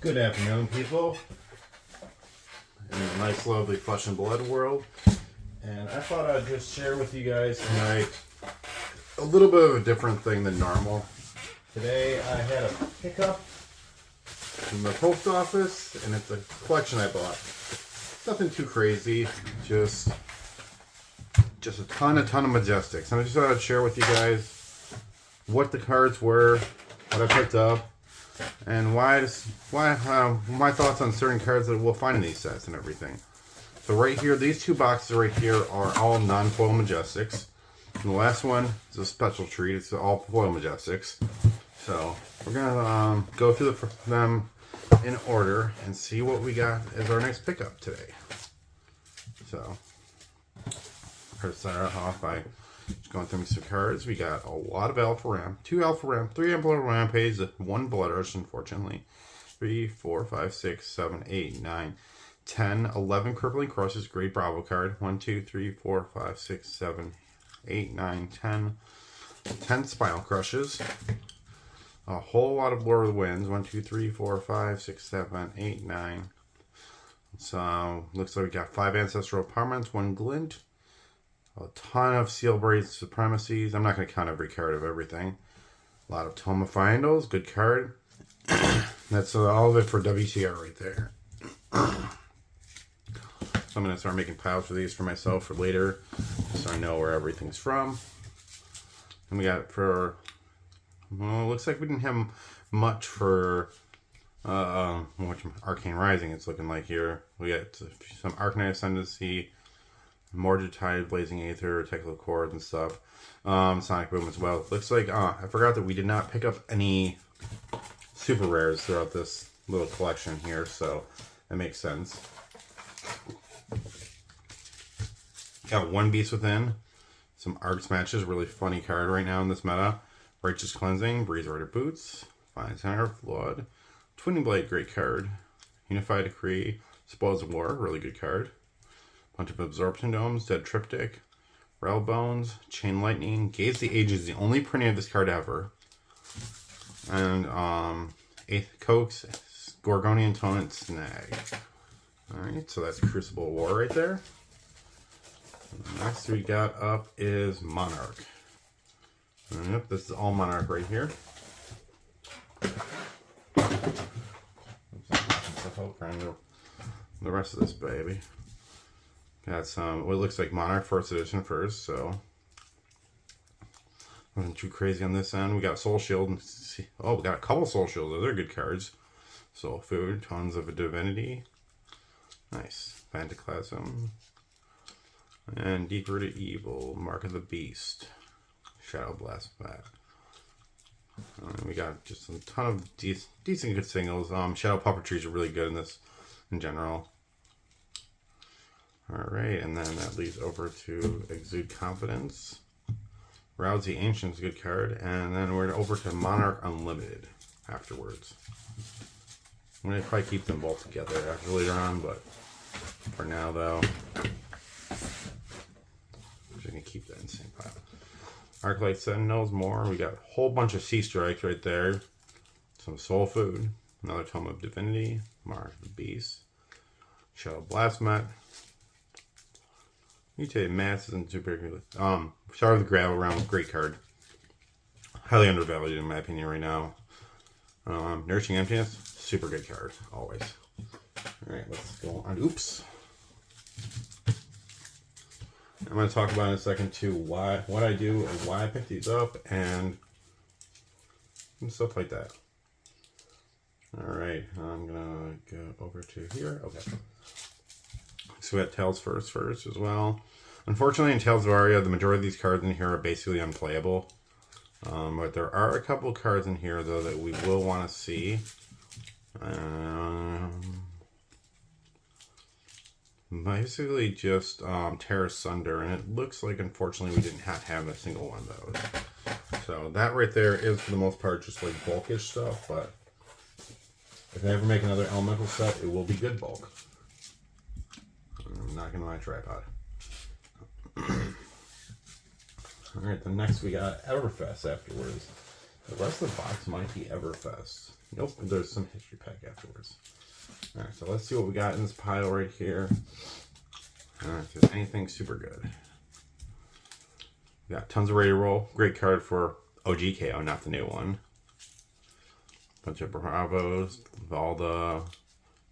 Good afternoon, people. In a nice, lovely Flesh and Blood world. And I thought I'd just share with you guys tonight a little bit of a different thing than normal. Today I had a pickup from the post office, and it's a collection I bought. Nothing too crazy, just a ton of Majestics. And I just thought I'd share with you guys what the cards were, what I picked up, and why my thoughts on certain cards that we'll find in these sets and everything. So right here, these two boxes right here are all non-foil Majestics. And the last one is a special treat. It's all foil Majestics. So we're gonna go through them in order and see what we got as our next pickup today. So we're gonna start off by just going through some cards. We got a lot of Alpha Ram, 2 Alpha Ram, 3 Alpha Rampage, 1 Blood Rush, unfortunately. 3, 4, 5, 6, 7, 8, 9, 10, 11 Crippling Crushes, Great Bravo card. 1, 2, 3, 4, 5, 6, 7, 8, 9, 10. 10 Spinal Crushes. A whole lot of Lord of the Winds. 1, 2, 3, 4, 5, 6, 7, 8, 9. So, looks like we got 5 Ancestral Apartments, 1 Glint. A ton of Seal Blade Supremacies. I'm not going to count every card of everything. A lot of Tome of Finals. Good card. That's all of it for WCR right there. So I'm going to start making piles for these for myself for later, so I know where everything's from. And we got for, well, it looks like we didn't have much for Arcane Rising. It's looking like here. We got some Arcanine Ascendancy, Mordred, Blazing Aether, Technical Chords and stuff. Sonic Boom as well. Looks like, I forgot that we did not pick up any super rares throughout this little collection here, so that makes sense. Got 1 Beast Within, some Arc Smashes, really funny card right now in this meta. Righteous Cleansing, Breeze Rider Boots, Fine Center, Flood, Twinning Blade, great card. Unified Decree, Spoils of War, really good card. Bunch of Absorption Domes, Dead Triptych, Rail Bones, Chain Lightning, Gaze the Ages, the only printing of this card ever. And Eighth Coax, Gorgonian Tonant, Snag. Alright, so that's Crucible War right there. Next we got up is Monarch. And yep, this is all Monarch right here. The rest of this baby. Got some, what looks like Monarch 1st edition first, so nothing too crazy on this end. We got Soul Shield. Oh, we got a couple Soul Shields. Those are good cards. Soul Food, Tons of Divinity. Nice. Phantasm. And Deep Rooted Evil, Mark of the Beast, Shadow Blast Bat. We got just a ton of decent good singles. Shadow Puppetry are really good in this in general. Alright, and then that leads over to Exude Confidence. Rouse the Ancients, good card. And then we're over to Monarch Unlimited afterwards. I'm going to probably keep them both together after later on, but for now though, I'm just going to keep that in the same pile. Arclight Sentinels, more. We got a whole bunch of Sea Strikes right there. Some Soul Food, another Tome of Divinity, Mark the Beast, Shadow Blast Mat. Mutated Masses and Super Shower of the Gravel Round, great card. Highly undervalued in my opinion right now. Nourishing Emptiness, super good card, always. Alright, let's go on. Oops. I'm going to talk about in a second too what I do and why I pick these up and stuff like that. Alright, I'm going to go over to here. Okay. So we got Tales first as well. Unfortunately, in Tales of Aria, the majority of these cards in here are basically unplayable. But there are a couple cards in here, though, that we will want to see. Basically just Terra Sunder, and it looks like, unfortunately, we didn't have a single one of those. So that right there is, for the most part, just like bulkish stuff, but if I ever make another elemental set, it will be good bulk. I'm knocking my tripod. Alright, then next we got Everfest afterwards. The rest of the box might be Everfest. Nope, there's some history pack afterwards. Alright, so let's see what we got in this pile right here. Alright, if there's anything super good. We got tons of Ready Roll. Great card for OGKO, not the new one. Bunch of Bravos, Valda,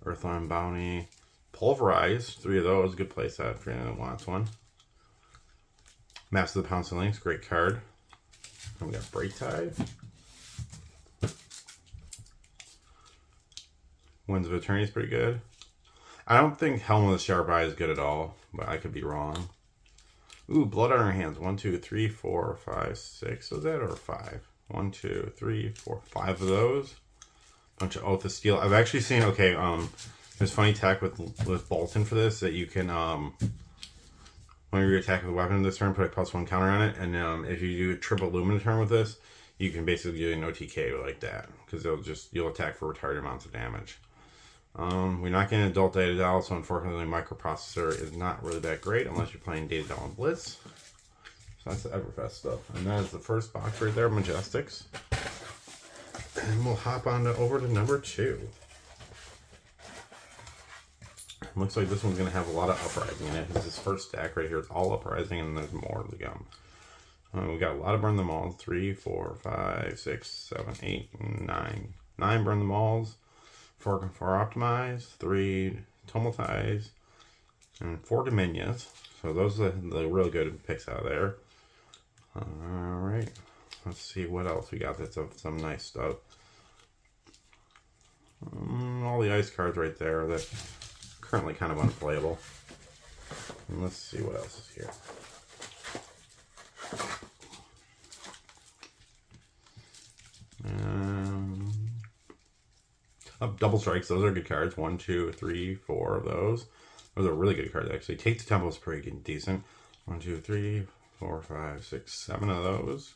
Earthline Bounty, Pulverize. 3 of those. Good play set for anyone that wants one. Maps of the Pouncing Lynx. Great card. And we got Break Tide. Winds of Eternity is pretty good. I don't think Helm of the Sharp Eye is good at all, but I could be wrong. Ooh, Blood on Our Hands. 1, 2, 3, 4, 5, 6. Was that or 5? 1, 2, 3, 4, 5 of those. Bunch of Oath of Steel. I've actually seen, okay, there's funny tech with Bolton for this, that you can, when you attack with a weapon this turn, put a +1 counter on it, and if you do a triple Lumina turn with this, you can basically do an OTK like that, because you'll attack for retarded amounts of damage. We're not getting Adult Data Doll, so unfortunately microprocessor is not really that great unless you're playing Data Doll and Blitz. So that's the Everfest stuff. And that is the first box right there, Majestics. And we'll hop on over to number 2. Looks like this one's going to have a lot of Uprising in it. This is first stack right here. It's all Uprising, and there's more to come. We got a lot of Burn the Mauls. 3, 4, 5, 6, 7, 8, 9. 9 Burn the Mauls. 4 Optimize. 3 Tumultize. And 4 Dominions. So those are the real good picks out of there. Alright. Let's see what else we got. That's some nice stuff. All the ice cards right there. That's currently kind of unplayable. And let's see what else is here. Double Strikes, those are good cards. 1, 2, 3, 4 of those. Those are really good cards, actually. Take the Temple is pretty decent. 1, 2, 3, 4, 5, 6, 7 of those.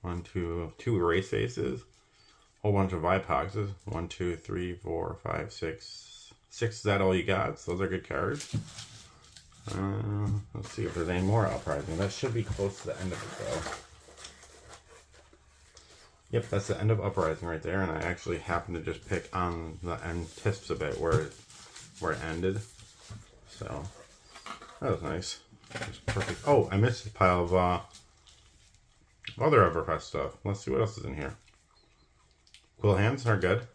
1, 2 Erase Faces. Whole bunch of Vipoxes. 1, 2, 3, 4, 5, 6. 6, is that all you got? So those are good cards. Let's see if there's any more Uprising. That should be close to the end of it, though. Yep, that's the end of Uprising right there, and I actually happened to just pick on the end tips a bit where it ended. So that was nice. That's perfect. Oh, I missed a pile of other Everfest stuff. Let's see what else is in here. Quill Hands are good.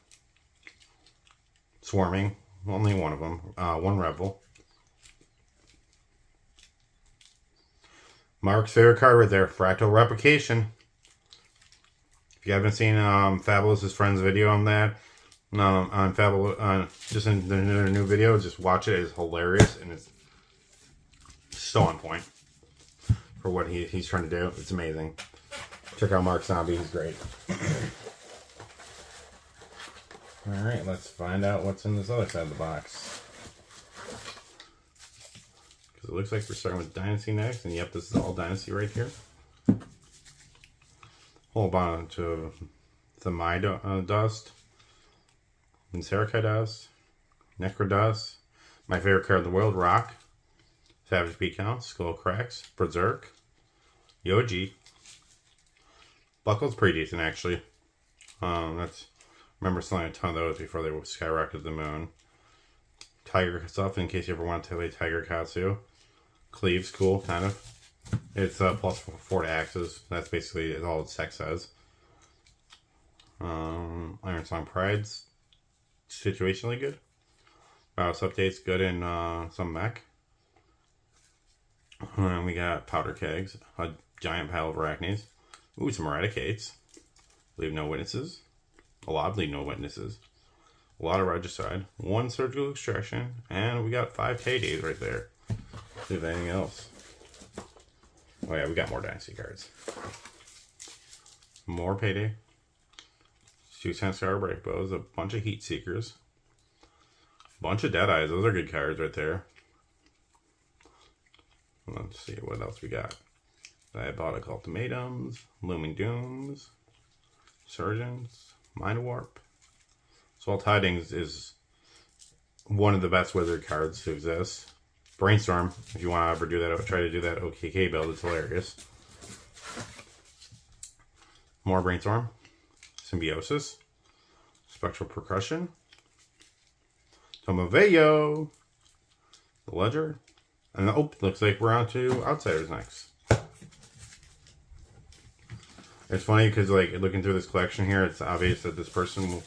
Swarming, only one of them. 1 Revel. Mark's favorite card right there, Fractal Replication. If you haven't seen Fabulous's friend's video on that, on Fabulous, just in their new video, just watch it. It's hilarious and it's so on point for what he's trying to do. It's amazing. Check out Mark Zombie. He's great. All right, let's find out what's in this other side of the box. Because it looks like we're starting with Dynasty next, and yep, this is all Dynasty right here. Whole bunch of Thamai Dust, Vincerica Dust, Necrodust, my favorite card in the world, Rock, Savage Beat Count, Skull Cracks, Berserk, Yoji. Buckle's pretty decent, actually. Remember selling a ton of those before they skyrocketed to the moon. Tiger stuff, in case you ever want to play Tiger Katsu. Cleave's cool, kind of. It's +4 to axes. That's basically all its tech says. Iron Song Pride's situationally good. Mouse Update's good in some mech. And we got Powder Kegs, a giant pile of Arachnes. Ooh, some Eradicates. Leave No Witnesses. A lot of Leave No Witnesses. A lot of Regicide. 1 Surgical Extraction. And we got 5 Paydays right there. See if anything else. Oh yeah, we got more Dynasty cards. More Payday. 2 Sanskar Break Bows. A bunch of Heat Seekers. A bunch of Dead Eyes. Those are good cards right there. Let's see what else we got. Diabolic Ultimatums. Looming Dooms. Surgeons. Mind Warp. Swell Tidings is one of the best wizard cards to exist. Brainstorm, if you want to ever do that, try to do that OKK build, it's hilarious. More Brainstorm. Symbiosis, Spectral Percussion, Tomoveyo, the Ledger, and looks like we're on to Outsiders next. It's funny because, like, looking through this collection here, it's obvious that this person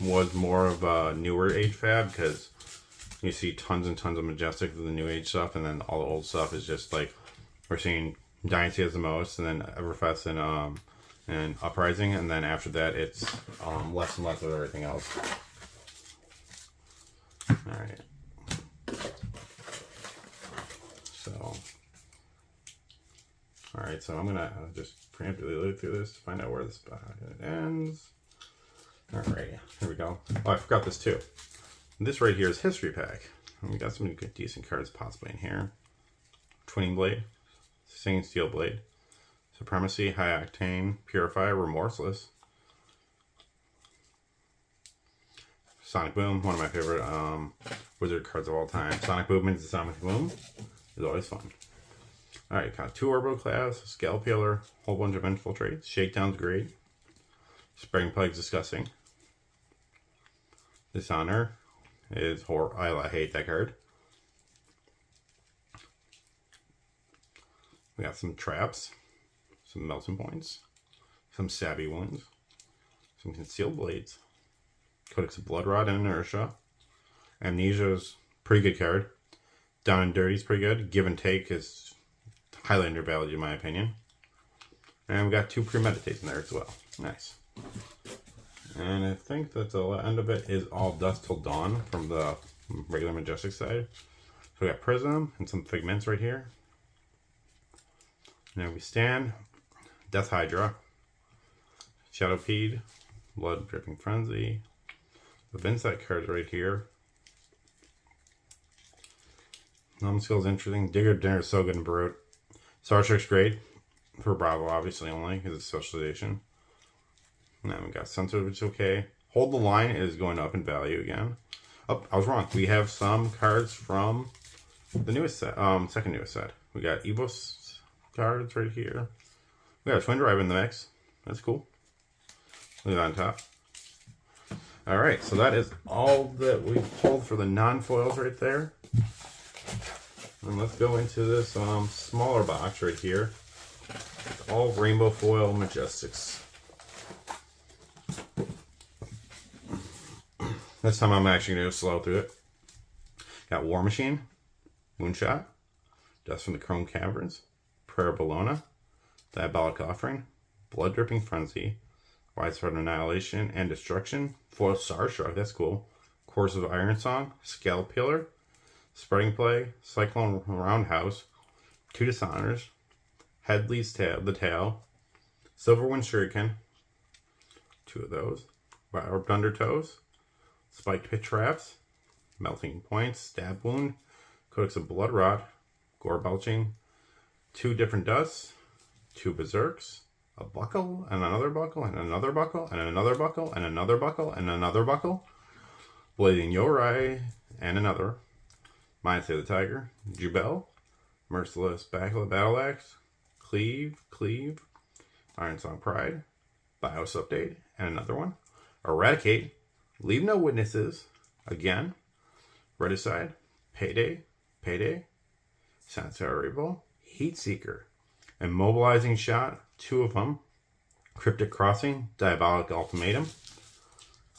was more of a newer age fab, because you see tons and tons of Majestic of the new age stuff, and then all the old stuff is just like, we're seeing Dynasty as the most, and then Everfest and Uprising, and then after that it's less and less of everything else. Alright. So I'm gonna just preemptively look through this to find out where this ends. Alright, here we go. Oh, I forgot this too. This right here is History Pack. And we got some good, decent cards possibly in here. Twinning Blade, Singing Steel Blade, Supremacy, High Octane, Purifier, Remorseless, Sonic Boom, one of my favorite Wizard cards of all time. Sonic Boom means Sonic Boom is always fun. Alright, got 2 Orbital Class, Scale Peeler, whole bunch of Infiltrates. Shakedown's great. Spreading Plague's disgusting. Dishonor is horror. I hate that card. We got some Traps, some Melting Points, some Savvy Wounds, some Concealed Blades, Codex of Bloodrot and Inertia. Amnesia's pretty good card. Down and Dirty's pretty good. Give and Take is highly undervalued in my opinion. And we got 2 Premeditates in there as well. Nice. And I think that the end of it is all Dusk Till Dawn from the regular Majestic side. So we got Prism and some Figments right here. And there we stand. Death Hydra, Shadowpede, Blood Dripping Frenzy, the Vinsect cards right here. Numbskill's interesting. Digger Dinner is so good in Brute. Star Trek's great for Bravo, obviously, only because it's specialization. And then we got Sensor, which is okay. Hold the Line is going up in value again. Oh, I was wrong. We have some cards from the newest set, second newest set. We got Evos cards right here. We got a Twin Drive in the mix. That's cool. Leave that on top. Alright, so that is all that we pulled for the non-foils right there. And let's go into this smaller box right here. It's all rainbow foil Majestics. This time I'm actually going to slow through it. Got War Machine, Moonshot, Dust from the Chrome Caverns, Prayer of Bellona, Diabolic Offering, Blood Dripping Frenzy, Widespread Annihilation and Destruction, Foil Starshock, that's cool, Course of Iron Song, Scale Peeler, Spreading Plague, Cyclone Roundhouse, 2 Dishonors, Headley's Tail, the Tail, Silverwind Shuriken, 2 of those, Barbed Undertows, Spiked Pit Traps, Melting Points, Stab Wound, Codex of Bloodrot, Gore Belching, 2 different Dusts, 2 Berserks, a Buckle, and another Buckle, and another Buckle, and another Buckle, and another Buckle, and another Buckle, Blazing Yorai, and another, Mindset of the Tiger, Jubel, Merciless Battle Axe, Cleave, Iron Song Pride, BIOS Update, and another one, Eradicate, Leave No Witnesses, again, Regicide, Payday, Sansa Revo, Heat Seeker, Immobilizing Shot, 2 of them, Cryptic Crossing, Diabolic Ultimatum.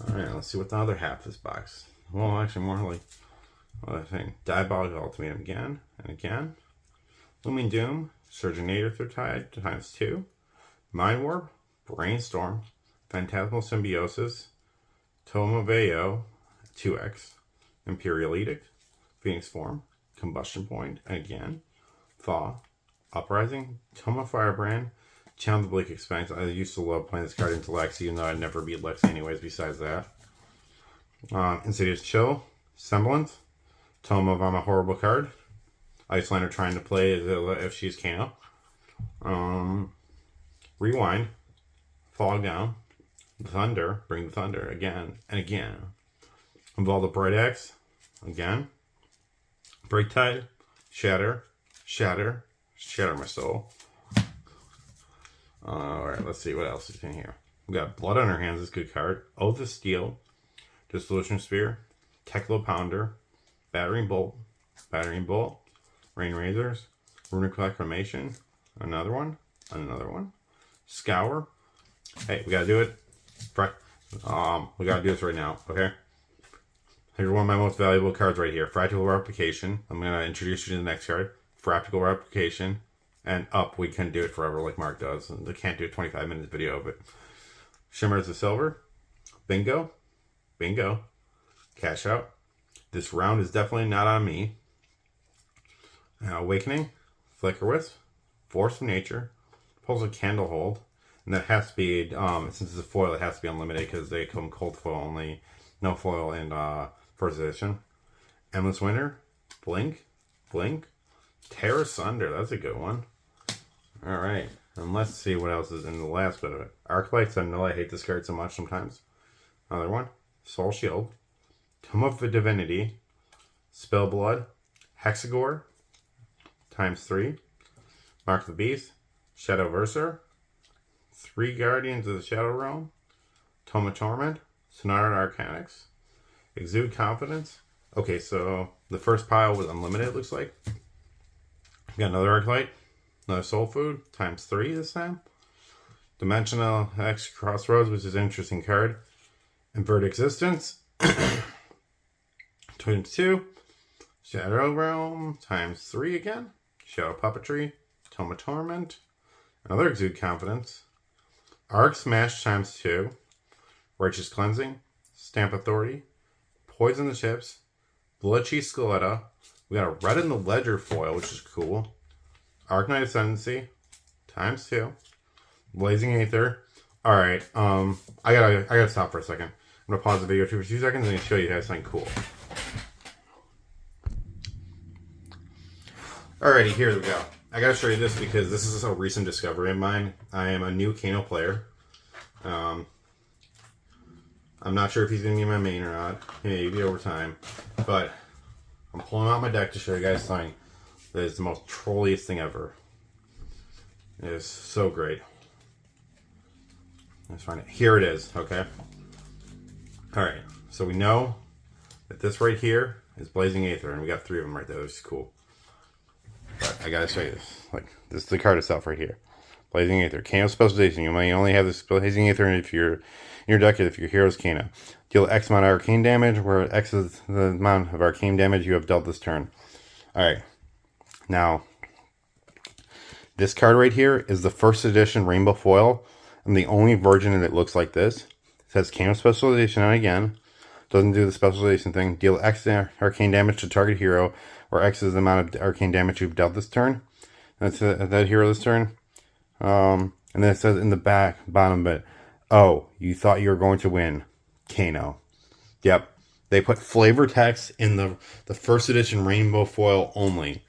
Alright, let's see what the other half of this box. Well, actually more like other thing. Diabolic Ultimatum again and again. Looming Doom, Surgeonator Third Tide times 2, Mind Warp, Brainstorm, Phantasmal Symbiosis, Tomoveyo 2X, Imperial Edict, Phoenix Form, Combustion Point, and again, Thaw, Uprising, Toma Firebrand, Challenge the Blake Expanse. I used to love playing this card into Lex, even though I'd never beat Lex anyways besides that. Insidious Chill, Semblance, Toma of I'm a Horrible Card, Icelander trying to play if she's Kano, Rewind, Fog Down, Thunder, Bring the Thunder, again and again. Involve the Bright Axe, again. Break Tide, Shatter my soul. Alright, let's see what else is in here. We got Blood on Our Hands, is a good card. Oath of Steel, Dissolution Sphere, Teklo Pounder, Battering Bolt, Rain Razors, Runic Reclamation, another one, Scour. Hey, we gotta do it. We gotta do this right now, okay? Here's one of my most valuable cards right here. Fractal Replication. I'm gonna introduce you to the next card. Fractal Replication. And up, we can do it forever like Mark does. And they can't do a 25 minutes video of it. Shimmers of Silver. Bingo. Cash out. This round is definitely not on me. Awakening. Flicker Wisp. Force of Nature. Pulse of Candlehold. And that has to be, since it's a foil, it has to be unlimited because they come cold foil only. No foil in first edition. Endless Winter. Blink. Terra Sunder. That's a good one. Alright. And let's see what else is in the last bit of it. Arclight Sentinel. I hate this card so much sometimes. Another one. Soul Shield. Tome of the Divinity. Spellblood. Hexagore. ×3. Mark the Beast. Shadow Verser. 3 Guardians of the Shadow Realm. Tome of Torment. Sonata Arcanics. Exude Confidence. Okay, so the first pile was unlimited, it looks like. Got another Arclight. Another Soul Food. ×3 this time. Dimensional X Crossroads, which is an interesting card. Invert Existence. 22. Shadow Realm. ×3 again. Shadow Puppetry. Tome of Torment. Another Exude Confidence. Arc Smash ×2. Righteous Cleansing. Stamp Authority. Poison the Chips. Bloodchief Scaletta. We got a Red in the Ledger foil, which is cool. Arknight Ascendancy. ×2. Blazing Aether. Alright, I gotta stop for a second. I'm gonna pause the video for 2 seconds and show you guys something cool. Alrighty, here we go. I gotta show you this because this is a recent discovery of mine. I am a new Kano player. I'm not sure if he's gonna be my main or not. Maybe over time. But I'm pulling out my deck to show you guys something that is the most trolliest thing ever. It is so great. Let's find it. Here it is, okay? Alright, so we know that this right here is Blazing Aether, and we got 3 of them right there, which is cool. But I gotta show you this. Like, this is the card itself right here. Blazing Aether. Kano Specialization. You may only have this Blazing Aether if you're in your deck if your hero's Kano. Deal X amount of arcane damage, where X is the amount of arcane damage you have dealt this turn. Alright. Now, this card right here is the first edition Rainbow Foil, and the only version that looks like this. It says Kano Specialization on again. Doesn't do the specialization thing. Deal X arcane damage to target hero, where X is the amount of arcane damage you've dealt this turn. That's that hero this turn. And then it says in the bottom bit, oh, you thought you were going to win. Kano. Yep. They put flavor text in the first edition Rainbow Foil only.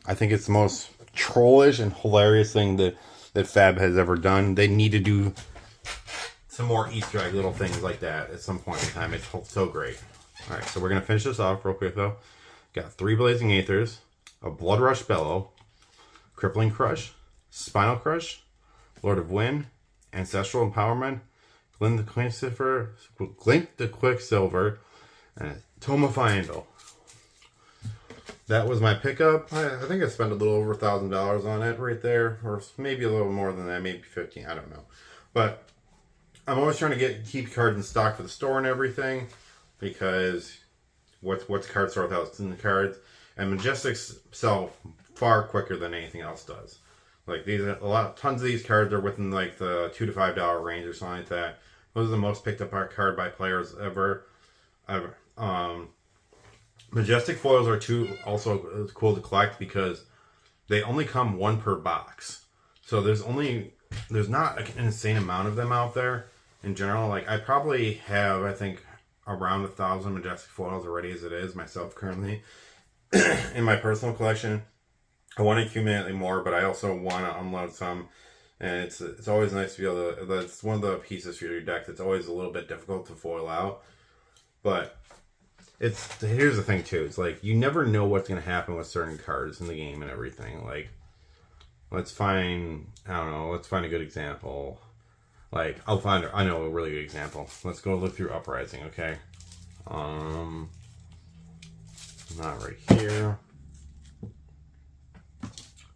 I think it's the most trollish and hilarious thing that Fab has ever done. They need to do some more Easter egg little things like that at some point in time. It's so great. Alright, so we're going to finish this off real quick though. Got 3 Blazing Aethers, a Blood Rush Bellow, Crippling Crush, Spinal Crush, Lord of Wind, Ancestral Empowerment, Glint the Quicksilver, and Tome of Fyendal. That was my pickup. I think I spent a little over $1,000 on it right there, or maybe a little more than that, maybe 15. I don't know. But I'm always trying to keep cards in stock for the store and everything, because what's a card store without in the cards? And Majestics sell far quicker than anything else does. Like tons of these cards are within like the $2 to $5 range or something like that. Those are the most picked up card by players ever. Majestic foils are also cool to collect because they only come 1 per box. So there's not an insane amount of them out there in general. Like I probably have, I think, around 1,000 Majestic foils already as it is myself currently in my personal collection. I want to accumulate more, but I also want to unload some. And it's always nice to be able to. That's one of the pieces for your deck that's always a little bit difficult to foil out. But here's the thing too. It's like you never know what's going to happen with certain cards in the game and everything. Like let's find a good example. Like, I know a really good example. Let's go look through Uprising, okay? Not right here.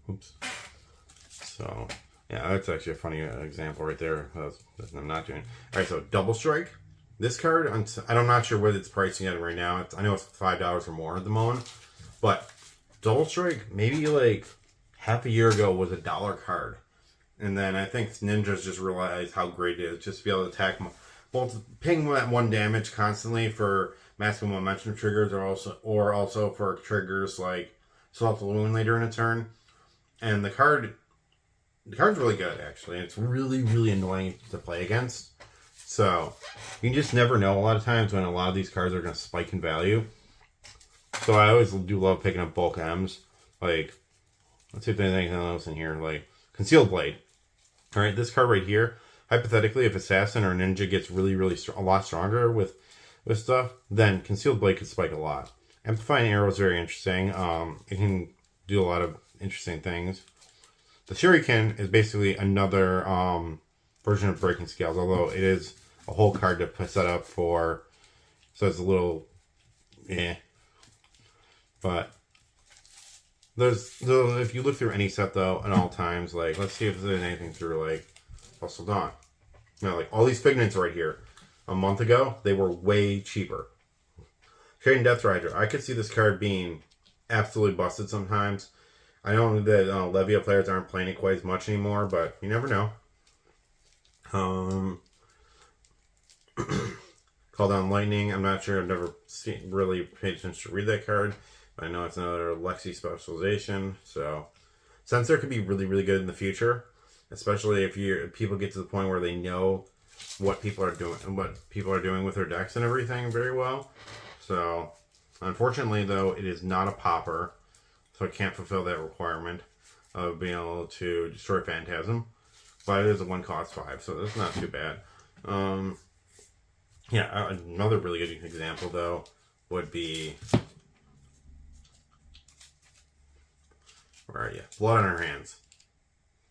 Oops. So, yeah, that's actually a funny example right there. I'm not doing. All right, so Double Strike. This card, I'm not sure what it's pricing at right now. I know it's $5 or more at the moment, but Double Strike, maybe like half a year ago, was $1 card. And then I think Ninjas just realized how great it is just to be able to attack both ping that 1 damage constantly for maximum momentum triggers, or also for triggers like Select Illuminate during a turn. And the card's really good, actually. It's really, really annoying to play against. So you just never know a lot of times when a lot of these cards are going to spike in value. So I always do love picking up bulk M's. Like, let's see if there's anything else in here. Like Concealed Blade. All right, this card right here. Hypothetically, if Assassin or Ninja gets really, really a lot stronger with stuff, then Concealed Blade could spike a lot. Amplifying Arrow is very interesting. It can do a lot of interesting things. The Shuriken is basically another version of Breaking Scales, although it is a whole card to set up for, so it's a little, But if you look through any set though, at all times, like, let's see if there's anything through like Hustle Dawn. You know, like all these Figments right here. A month ago, they were way cheaper. Trading Death Rider. I could see this card being absolutely busted sometimes. I know that Levia players aren't playing it quite as much anymore, but you never know. Call Down Lightning. I'm not sure. I've never really paid attention to read that card. But I know it's another Lexi specialization. So Censor could be really, really good in the future. Especially if people get to the point where they know what people are doing with their decks and everything very well. So unfortunately though, it is not a popper. So it can't fulfill that requirement of being able to destroy Phantasm. But it is a 1 cost 5, so that's not too bad. Yeah, another really good example though would be, where are you? Blood on Our Hands.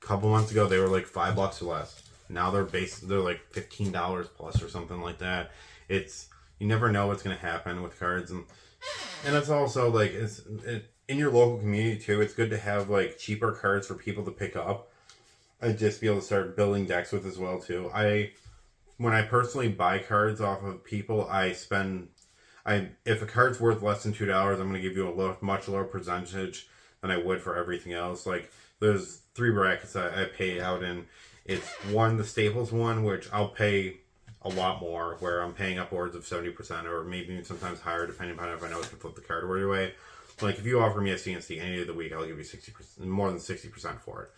A couple months ago they were like $5 or less. Now they're like $15 plus or something like that. You never know what's gonna happen with cards, and it's also like in your local community too. It's good to have like cheaper cards for people to pick up and just be able to start building decks with as well too. When I personally buy cards off of people, if a card's worth less than $2, I'm going to give you a much lower percentage than I would for everything else. Like, there's 3 brackets I pay out in. It's one, the Staples one, which I'll pay a lot more, where I'm paying upwards of 70% or maybe sometimes higher, depending on if I know I can flip the card right away. Like, if you offer me a CNC any day of the week, I'll give you 60%, more than 60% for it.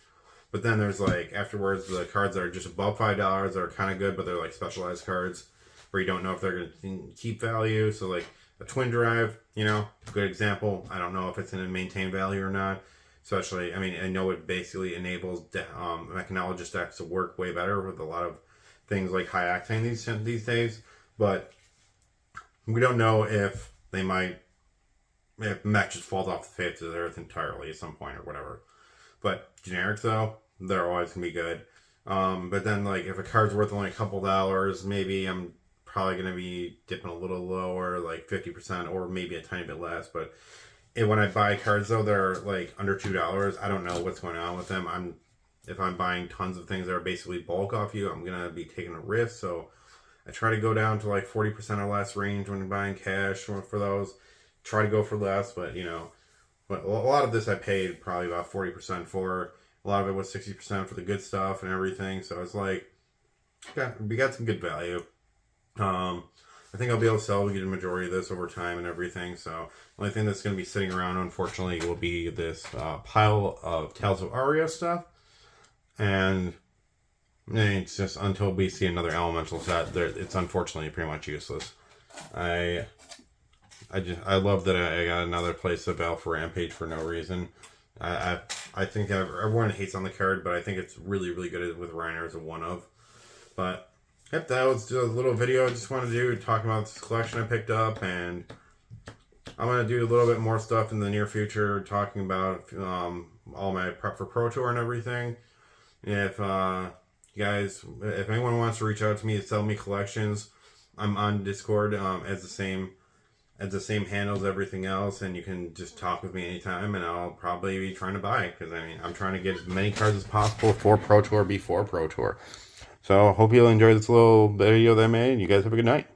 But then there's like, afterwards, the cards that are just above $5 are kind of good, but they're like specialized cards where you don't know if they're going to keep value. So like a Twin Drive, good example. I don't know if it's going to maintain value or not. Especially, I know it basically enables Mechanologist decks to work way better with a lot of things like high octane these days. But we don't know if Mech just falls off the face of the earth entirely at some point or whatever. But generics though, they're always gonna be good. But then like if a card's worth only a couple dollars, maybe I'm probably gonna be dipping a little lower, like 50% or maybe a tiny bit less. But when I buy cards though, they're like under $2. I don't know what's going on with them. If I'm buying tons of things that are basically bulk off you, I'm gonna be taking a risk. So I try to go down to like 40% or less range when buying cash for those. Try to go for less, but But a lot of this I paid probably about 40% for. A lot of it was 60% for the good stuff and everything. So it's like, we got some good value. I think I'll be able to sell the majority of this over time and everything. So the only thing that's going to be sitting around, unfortunately, will be this pile of Tales of Aria stuff. And it's just until we see another elemental set, it's unfortunately pretty much useless. I love that I got another place to battle for Rampage for no reason. I think everyone hates on the card, but I think it's really, really good with Reiner as a one of. But yep, that was just a little video I just wanted to do talking about this collection I picked up, and I'm gonna do a little bit more stuff in the near future talking about all my prep for Pro Tour and everything. If you guys, if anyone wants to reach out to me to sell me collections, I'm on Discord as the same handles everything else, and you can just talk with me anytime, and I'll probably be trying to buy it, because I mean, I'm trying to get as many cards as possible for Pro Tour, before Pro Tour. So I hope you'll enjoy this little video that I made. You guys have a good night.